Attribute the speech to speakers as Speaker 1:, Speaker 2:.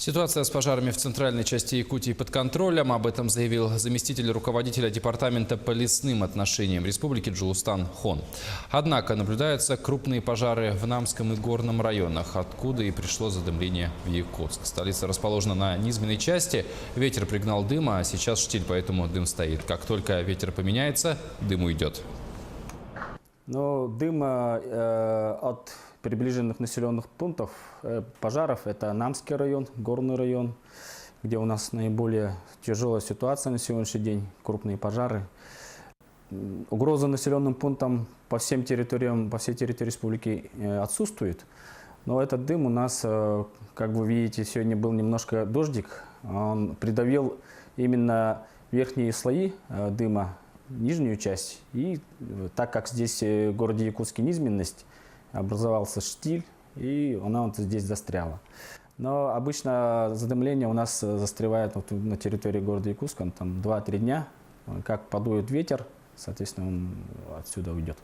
Speaker 1: Ситуация с пожарами в центральной части Якутии под контролем. Об этом заявил заместитель руководителя департамента по лесным отношениям республики Джоустан Хон. Однако наблюдаются крупные пожары в Намском и Горном районах, откуда и пришло задымление в Якутск. Столица расположена на низменной части. Ветер пригнал дыма, а сейчас штиль, поэтому дым стоит. Как только ветер поменяется, дым уйдет.
Speaker 2: Но дым от приближенных населенных пунктов пожаров – это Намский район, Горный район, где у нас наиболее тяжелая ситуация на сегодняшний день, крупные пожары. Угроза населенным пунктам по всей территории республики отсутствует. Но этот дым у нас, как вы видите, сегодня был немножко дождик. Он придавил именно верхние слои дыма, нижнюю часть. И так как здесь в городе Якутске низменность, образовался штиль, и она вот здесь застряла. Но обычно задымление у нас застревает вот на территории города Якутска, там 2-3 дня. Как подует ветер, соответственно, он отсюда уйдет.